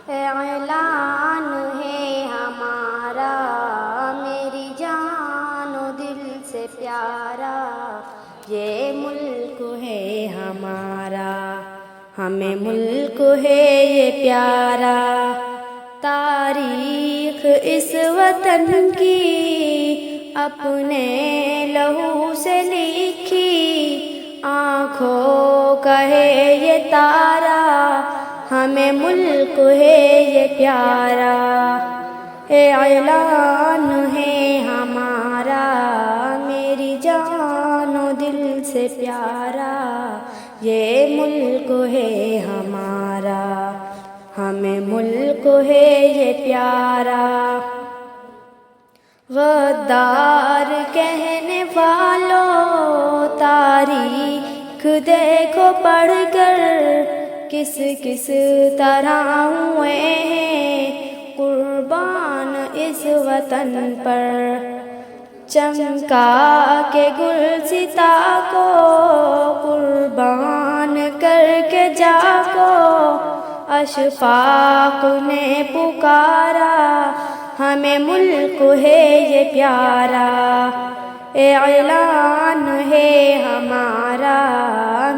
اعلان ہے ہمارا میری جان و دل سے پیارا، یہ ملک ہے ہمارا، ہمیں ملک ہے یہ پیارا۔ تاریخ اس وطن کی اپنے لہو سے لکھی، آنکھوں کا ہے یہ تارا، ہمیں ملک ہے یہ پیارا۔ اعلان ہے ہمارا میری جان و دل سے پیارا، یہ ملک ہے ہمارا، ہمیں ملک ہے یہ پیارا۔ غدار کہنے والوں تاریخ دیکھو پڑھ کر، کس کس طرح ہوئے ہیں قربان اس وطن پر۔ چمکا کے گلستہ کو قربان کر کے جا کو، اشفاق نے پکارا، ہمیں ملک ہے یہ پیارا۔ اعلان ہے ہمارا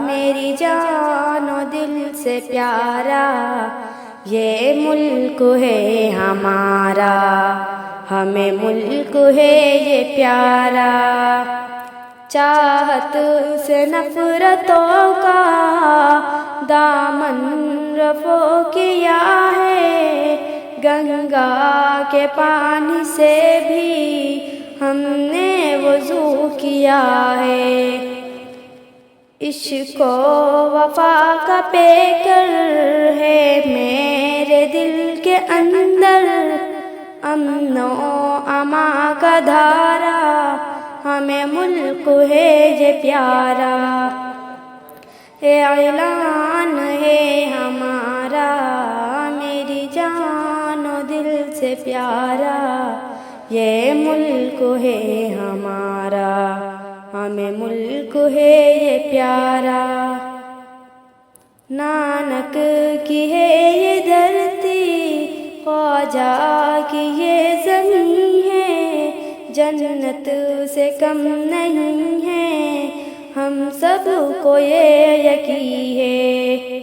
میری جان و دل سے پیارا، یہ ملک ہے ہمارا، ہمیں ملک ہے یہ پیارا۔ چاہت سے نفرتوں کا دامن رفع کیا ہے، گنگا کے پانی سے بھی ہم نے وضو کیا ہے۔ عشق و وفا کا پیکر ہے میرے دل کے اندر، امن و امان کا دھارا، ہمیں ملک ہے یہ پیارا۔ اعلان ہے ہمارا میری جان و دل سے پیارا، یہ ملک ہے ہمارا، ہمیں ملک ہے یہ پیارا۔ نانک کی ہے یہ دھرتی، خواجہ کی یہ زمین ہے، جنت سے کم نہیں ہے، ہم سب کو یہ یقین ہے۔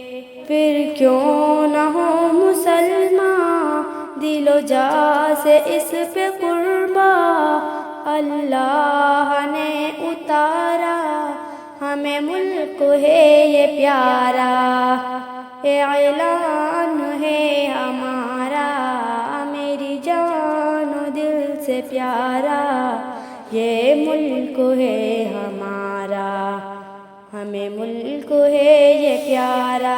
پھر کیوں نہ ہو مسلمان دل و جاں سے اس پہ قربان، اللہ نے اتارا، ہمیں ملک ہے یہ پیارا۔ اعلان ہے ہمارا میری جان و دل سے پیارا، یہ ملک ہے ہمارا، ہمیں ملک ہے یہ پیارا۔